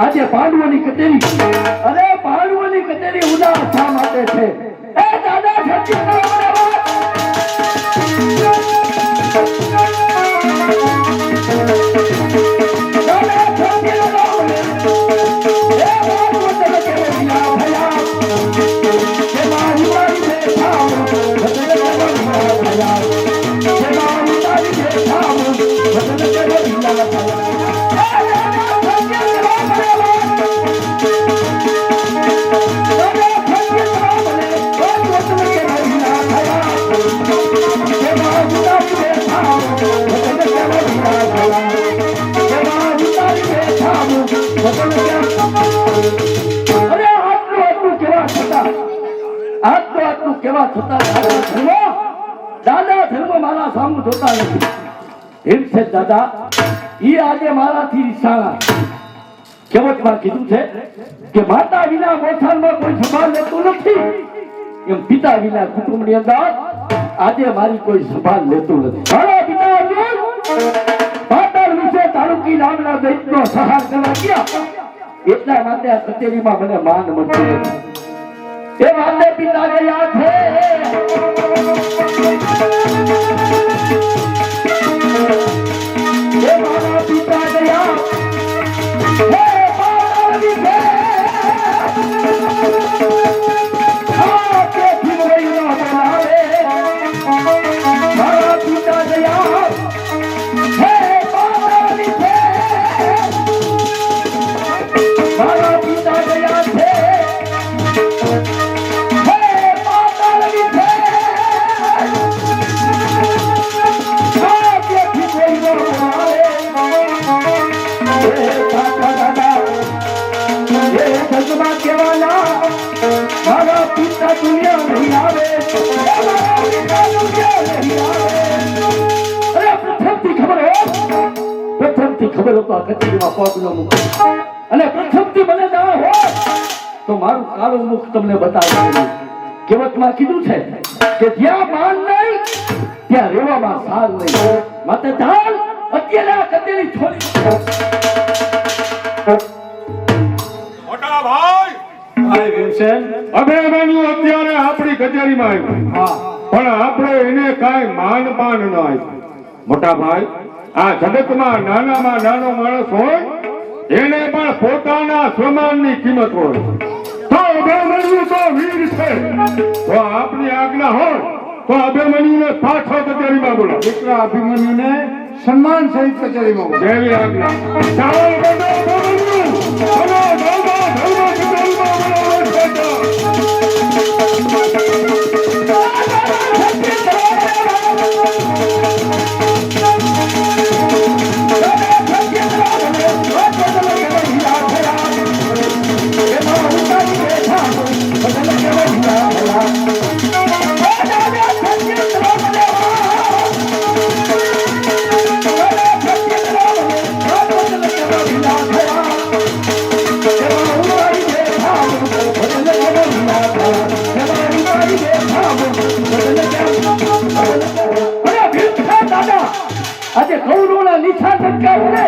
આજે પાંડવોની કચેરી અરે પાંડવોની કચેરી ઉદાસ શા માટે છે? એ દાદા સત્ય કરો મને વાત. દાદા સત્ય કરો મને. એ પાંડવો તને કેવો વિના ભયા કે મારી મારી બેઠા વતન કેવો વિના ભયા કે મારી મારી બેઠા વતન કેવો વિના ભયા. કેવા થતા દાદા ધર્મ મારા સામુ જોતા નથી. એમ છે દાદા ઈ આજે મારાથી ઈશાળા કહેવતમાં કીધું છે કે માતા વિના મોથાળમાં કોઈ સંભાળ લેતું નથી, એમ પિતા વિના કુટુંબની અંદર આજે મારી કોઈ સંભાળ લેતું નથી. મારા પિતા પાટણ વિશે તાલુકી નામના દૈત્યનો સહાર કરવા ગયા એટલા માટે આ કચેરીમાં મને માન મળતું નથી. એ વાતે પિતા ગયા છે. એ મારા પિતા ગયા હે પાટણ વિશે આ કેથી વૈયા બનાવે. મારા પિતા ગયા હે પાટણ વિશે મારા પિતા ગયા છે. મારા પિતા દુનિયા નહીં આવે. અરે પ્રથમથી ખબર હતો આ કચેરીમાં પગ ન મૂકો અને પ્રથમથી મને ના હોય તો મારું કાળું મુખ તમને બતાવી. કહેવતમાં કીધું છે કે જ્યાં માન નહીં ત્યાં રેવામાં સાર નહીં. માટે ચાલ અત્યારે આ કચેરી છોડી. મોટા ભાઈ અભિમન્યુ અત્યારે આપણી કચેરીમાં આવ્યો, પણ આપણે એને કાંઈ માન પાન ન આપ્યું. મોટા ભાઈ આ જગતમાં નાનામાં નાનો માણસ હોય એને પણ પોતાના સ્વમાનની કિંમત હોય. તો અભિમન્યુ તો વીર છે, તો આપની આજ્ઞા હોય તો અભિમન્યુને પાછો કચેરીમાં બોલો. દીકરા અભિમન્યુને સન્માન સહિત કચેરીમાં બોલો. જેવી આજ્ઞા. ચાલો બધા અભિમન્યુ બોલો. આજે કૌરવોના નિશાન સંકારે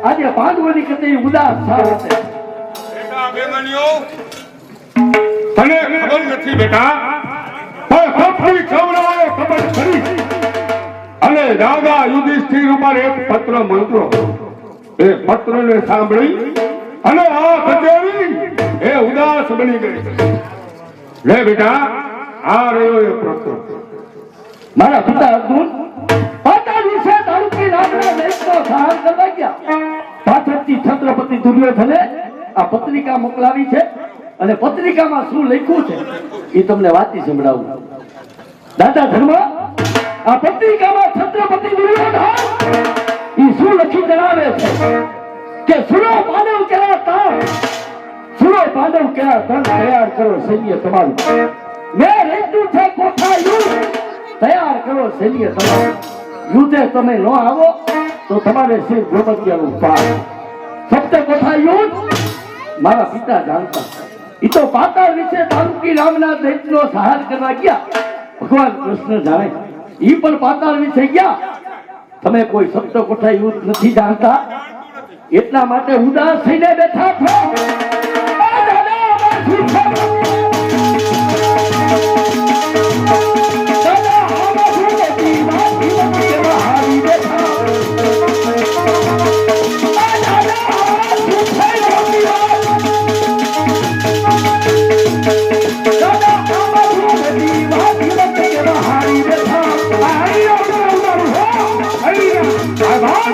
આજે પાંડવોની કચેરી ઉદાસ થાય છે. બેટા અભિમન્યુ તને ખબર નથી બેટા, પણ સૌથી કૌરવોએ ખબર કરી અને રાજા યુધિષ્ઠિર ઉપર એક પત્ર મોકલ્યો. એ પત્રને સાંભળી અને આ કચેરી એ ઉદાસ બની ગઈ. લે બેટા આ રહ્યો એ પત્ર. મારા પિતા અર્જુન પાટણ વિશે તાલુકી નામના દૈત્યનો સહાર કરવા ગયા. પાછળથી છત્રપતિ દુર્યોધને આ પત્રિકા મોકલાવી છે અને પત્રિકામાં શું લખ્યું છે એ તમને વાંચી સંભળાવું. દાદા ધર્મ આ પત્રિકામાં છત્રપતિ દુર્યોધન એ શું લખી જણાવે છે કે સુરો પાંડવ કેરા તાર સુરો પાંડવ કેરા તન તૈયાર કરો સૈન્ય તમારું. મેં રેતું છે કોઠા યુદ્ધ તૈયાર કરો સૈન્ય તમારું. યુદ્ધે તમે ન આવો તો તમારે શિર ગોમત્યાનું પાર. સપ્ત કોઠા યુદ્ધ મારા પિતા જાણતા. એ તો પાતાળ વિશે તાલુકી નામના દૈત્યનો સહાર કરવા ગયા. ભગવાન કૃષ્ણ જાણે ઈ પણ પાતાળ વિશે ગયા. તમે કોઈ સપ્ત કોઠા યુદ્ધ નથી જાણતા? એટલા માટે ઉદાસ થઈને બેઠા છો. આ દાદા આમાં શું છે? દાદા આમાં શું નથી? મારી વચ્ચે હારી બેઠા. આ દાદા આમાં શું છે? દાદા આમાં શું નથી? મારી વચ્ચે હારી બેઠા. હારી આવનારું હો. હારી આ વાત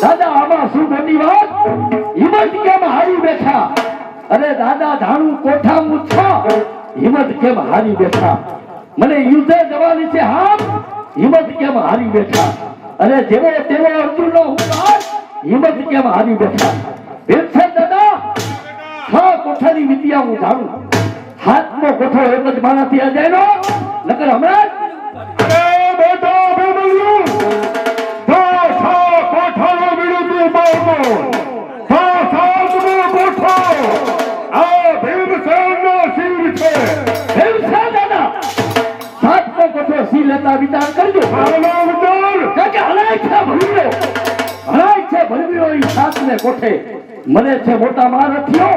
દાદા આમાં શું મોટી વાત? હિંમત કેમ હારી બેઠા? અરે દાદા ધાણું કોઠા મૂછા, હિંમત કેમ હારી બેઠા? મને યુદ્ધે જવાની છે હામ, હિંમત કેમ હારી બેઠા? અરે જેવો તેવો અર્જુનનો હુંકાર, હિંમત કેમ હારી બેઠા? ભીમસેન દાદા, છ કોઠાની વિદ્યા હું જાણું. હાથનો કોઠો એક જ માણસથી અજાયનો, નકર હમણાં લેતા વિચાર કરજો. હરાય છે ભરવીઓ ઈ હાથને કોઠે, મને છે મોટા મહારથીઓ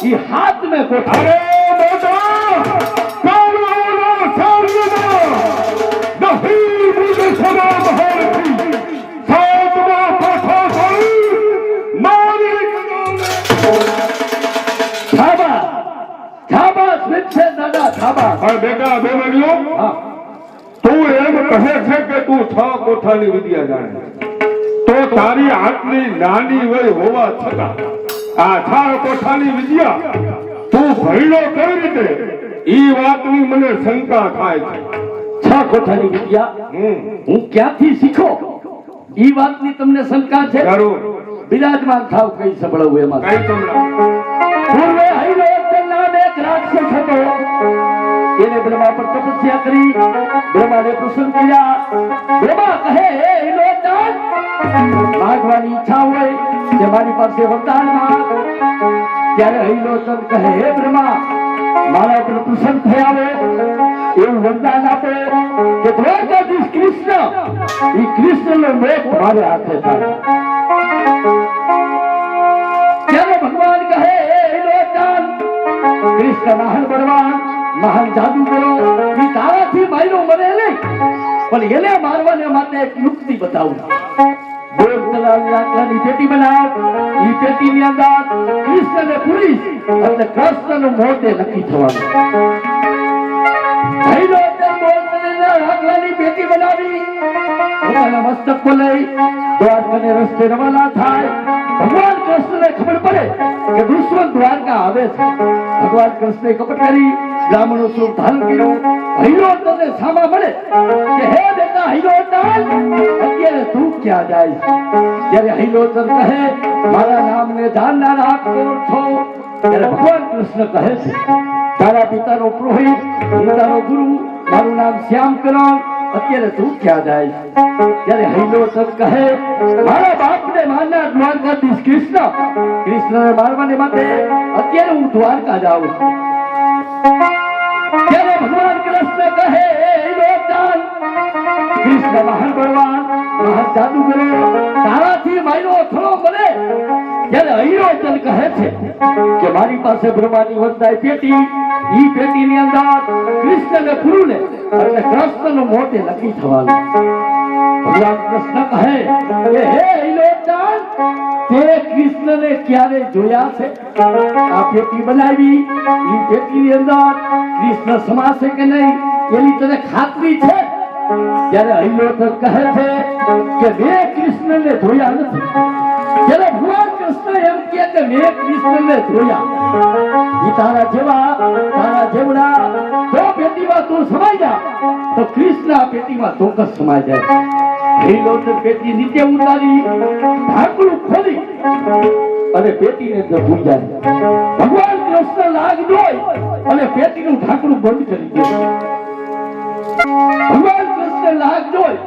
ઈ હાથને કોઠે. અરે બેટા કાળવાનો સારનો નહીં મુજે સદા મહારથી સાતમા કોઠો થઈ મારી છાબા છાબા સ્વિચ્છે દાદા છાબા. હા બેટા બેવડીઓ, હા તું એમ કહે છે કે તું છ કોઠાની વિદ્યા જાણે, તો તારી આટલી નાની વય હોવા છતાં આ છ કોઠાની વિદ્યા તું ભણ્યો કઈ રીતે? ઈ વાતની મને શંકા થાય છે. છ કોઠાની વિદ્યા હું ક્યાંથી શીખો? ઈ વાતની તમને શંકા છે? બિરાજમાન થાવ કઈ સંભળાવું એમાં. કઈ સંભળાવ? પૂર્વે હરિલોચન નામે એક રાક્ષસ હતો. એને બ્રહ્મા પર તપસ્યા કરી, બ્રહ્માને પ્રસન્ન કર્યા. બ્રહ્મા કહે, હે હિલોચન, માગવાની ઈચ્છા હોય તે મારી પાસે વરદાન માંગ. ત્યારે હિલોચન કહે, હે બ્રહ્મા, મારા પર પ્રસન્ન થયા આવે એવું વરદાન આપે કે દ્વારકાધીશ કૃષ્ણ, ઈ કૃષ્ણનો મોક્ષ મારે હાથે થાય. ત્યારે ભગવાન કહે, હે હિલોચન, કૃષ્ણ મહાન બળવાન, મહાન જાદુગરો, ઈ તારાથી માર્યો મરે નહીં, પણ એને મારવાને માટે એક યુક્તિ બતાવું. બોલ તલાવની લાકડાની પેટી બનાવ, ઈ પેટીની અંદર કૃષ્ણને પૂરીશ એટલે કૃષ્ણનું મોઢે નક્કી થવાનું. લાકડાની પેટી બનાવી પોતાના મસ્તક પર લઈ દ્વારકાને રસ્તે રવાના થાય. ભગવાન કૃષ્ણને ખબર પડે કે દુશ્મન દ્વારકા આવે છે. ભગવાન કૃષ્ણે કપટ કરી બ્રાહ્મણો સ્વરૂપ ધારણ કર્યું. હિલોચનને સામા મળે કે હે બેટા હિલોચન, અત્યારે તું ક્યાં જાય? ત્યારે હિલોચન કહે, મારા નામને જાણનારા કોણ છો? ત્યારે ભગવાન કૃષ્ણ કહે છે, તારા પિતાનો પુરોહિત, પિતાનો ગુરુ, મારું નામ શ્યામકરણ, અત્યારે તું ક્યાં જાય? ત્યારે હિલોચન કહે, મારા બાપને મારનાર દ્વારકાધીશ કૃષ્ણ, કૃષ્ણને મારવાને માટે અત્યારે હું દ્વારકા જાઉં છું. ત્યારે ભગવાન કૃષ્ણ કહે, હિલોચન, કૃષ્ણ મહાન બળવાન, મહાન જાદુગરો, તારાથી માર્યો થોડો બને. ત્યારે હિલોચન કહે છે કે મારી પાસે બ્રહ્માની વંદાય પેટી, ઈ પેટીની અંદર કૃષ્ણને પૂરું ને એટલે કૃષ્ણનું મોઢે નક્કી થવાનું. ભગવાન કૃષ્ણ કહે કે હે હિલોચન, તે કૃષ્ણને ક્યારે જોયા છે? આ પેટી બનાવી, ઈ પેટીની અંદર કૃષ્ણ સમાશે કે નહીં એની તને ખાતરી છે? ત્યારે હિલોચન કહે છે કે મેં કૃષ્ણને જોયા નથી. ત્યારે ભગવાન કૃષ્ણ એમ કે મેં કૃષ્ણને જોયા. ઈ તારા જેવડા જો પેટીમાં તું સમાઈ જા તો કૃષ્ણ આ પેટીમાં ચોક્કસ સમાઈ જાય. લીલોતર પેટી નીચે ઉતારી ઢાંકણું ખોલી અને પેટીને દબી જાય. ભગવાન કૃષ્ણ લાગ જોઈ અને પેટીનું ઢાંકણું બંધ કરી દે. ભગવાન કૃષ્ણ લાગ જોઈ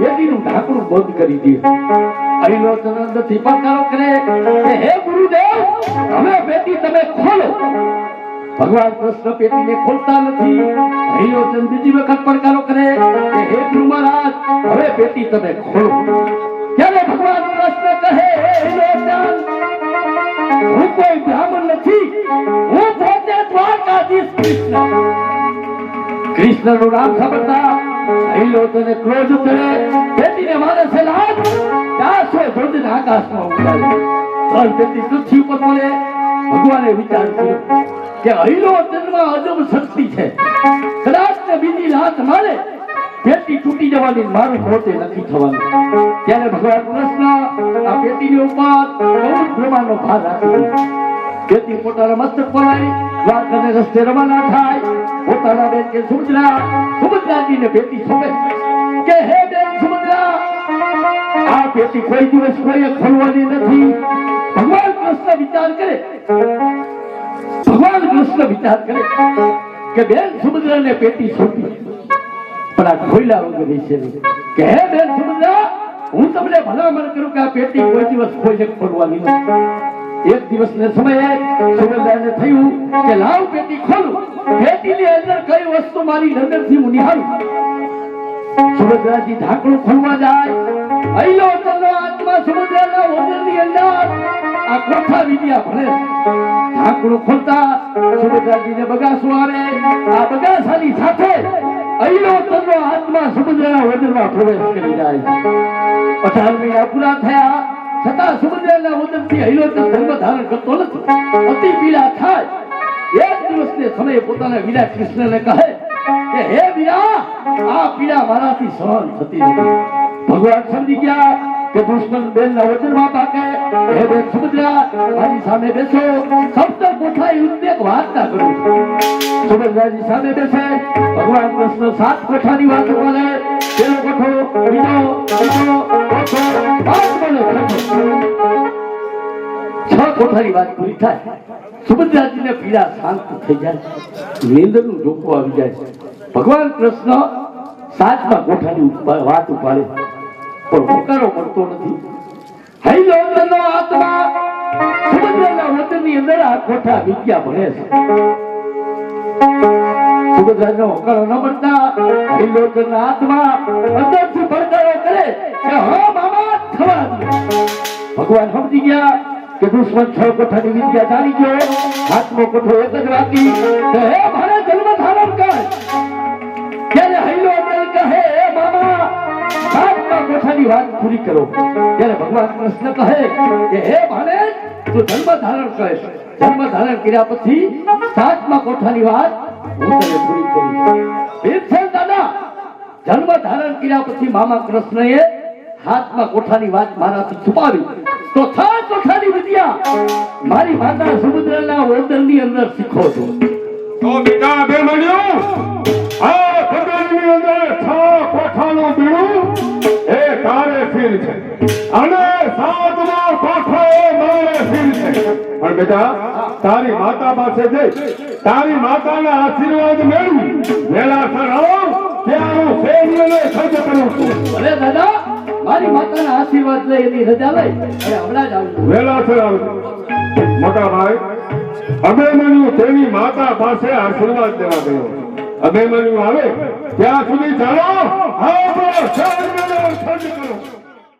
પેટીનું ઢાંકણું બંધ કરી દે. લીલોતર અંદરથી પડકારો કરે કે હે ગુરુદેવ, હવે પેટી તમે ખોલો. ભગવાન કૃષ્ણ પેટીને ખોલતા નથી. લીલોતર બીજી વખત પડકારો કરે કે હે ગુરુ મહારાજ, હવે પેટી તમે ખોલો. ત્યારે ભગવાન કૃષ્ણ કહે, હે લીલોતર, હું કોઈ બ્રાહ્મણ નથી, હું પોતે દ્વારકાધીશ કૃષ્ણ. કૃષ્ણનું નામ સાંભળતા લીલોતરને ક્રોધ ચડે. પેટીને મારે છે લાગ, 400 ધોળના આકાશમાં ઉડાડે. પણ પેટી પૃથ્વી ઉપર પડે. ભગવાને વિચાર કર્યો કે લીલોતરમાં અજબ શક્તિ છે, કદાચ ને બીજી લાત મારે પેટી તૂટી જવાની, મારું મોતે નથી થવાનું. ત્યારે ભગવાન કૃષ્ણ આ પેટીની ઉપર 14 બ્રહ્માંડનો ભાર રાખી દીધો. પેટી પોતાના મસ્તક પર આવી દ્વારકાને રસ્તે રવાના થાય. પોતાના બેન કે સુભદ્રાજીને પેટી સોંપે કે હે બેન સુભદ્રા, આ પેટી કોઈ દિવસ કોઈએ ખોલવાની નથી. ભગવાન કૃષ્ણ વિચાર કરે કે બેન સુભદ્રાને પેટી સોંપી, પણ આ ખોલ્યા વગર રહેશે નહીં. કે હે બેન સુભદ્રા, હું તમને ભલામણ કરું કે આ પેટી કોઈ દિવસ કોઈને ખોલવાની નથી. એક દિવસને સમયે સુભદ્રાને થયું કે લાવ પેટી ખોલું. પેટીની અંદર કઈ વસ્તુ મારી નજરથી હું નિહાળું. સુભદ્રાજી ઢાંકણું ખોલવા જાય. લીલોતરનો આત્મા સુભદ્રાના ઉદરની અંદર આ કોઠા વિદ્યા ભણે. ઢાંકણું ખોલતા સુભદ્રાજીને બગાસું આવે. આ બગાસાની સાથે લીલોતરનો આત્મા સુભદ્રાના ઉદરમાં પ્રવેશ કરી જાય. 18 મહિના પૂરા થયા છતાં સુભદ્રાના ઉદરથી લીલોતર ધર્મ ધારણ કરતો નથી. અતિ પીડા થાય. એક દિવસને સમયે પોતાના વીરા કૃષ્ણને કહે કે હે વીરા, આ પીડા મારાથી સહન થતી નથી. ભગવાન સમજી ગયા કે દુશ્મન બેનના વચનમાં પાકે. હે બેન સુભદ્રા, મારી સામે બેસો. સપ્ત કોઠા યુદ્ધને વાર્તા કરું. સુભદ્રાજી સામે બેસે. ભગવાન કૃષ્ણ 7 કોઠાની વાત કરે. પેલો કોઠો, બીજો કોઠો, 6 કોઠાની વાત પૂરી થાય. સુભદ્રાજીને પીડા શાંત થઈ જાય. નીંદરનું ઝોકું આવી જાય. ભગવાન કૃષ્ણ 7મા કોઠાની વાત ઉપાડે, પણ હોકારો મળતો નથી. લીલોતરનો આત્મા સુભદ્રાના વચનની અંદર આ કોઠા વિદ્યા ભણે છે. સુભદ્રાનો હોકારો ન મળતા લીલોતરના આત્મા અંદરથી પડકારો કરે કે હા મામા, થવા દો. ભગવાન સમજી ગયા કે દુશ્મન 6 કોઠાની વિદ્યા જાણી ગયો. 7મો કોઠો એક જ બાકી. હે મારે જન્મ ધારણ કર. ત્યારે લીલોતર કહે, હે મામા, 7મા કોઠાની વાત પૂરી કરો. ત્યારે ભગવાન કૃષ્ણ કહે કે હે ભાણે, તું જન્મ ધારણ કર. જન્મ ધારણ કર્યા પછી 7મા કોઠાની વાત હું તને પૂરી કરી. ભીમસેન દાદા, જન્મ ધારણ કર્યા પછી મામા કૃષ્ણએ 7મા કોઠાની વાત મારાથી છુપાવી. તો 6 કોઠાની વિદ્યા મારી માતા સુભદ્રાના ઉદરની અંદર શીખો છો. તો બેટા બેનણીઓ, આ પગલની અંદર 6 કોઠાનું બીડું એ તારે ફીર છે અને 7મો કોઠો મારે ફીર છે. પણ બેટા, તારી માતા પાસે જઈ તારી માતાના આશીર્વાદ મેળવી વેલાસર આવો. ત્યાં હું સૈન્યને સજ્જ કરું છું. અરે દાદા, મારી માતાના આશીર્વાદ લઈ એની રજા લઈ અને હમણાં જ આવું. વેલાસર આવજો. મોટા ભાઈ, અભિમન્યુ તેની માતા પાસે આશીર્વાદ લેવા ગયો. અભિમન્યુ આવે ત્યાં સુધી ચાલો, આપણો સૈન્યને સજ્જ કરો.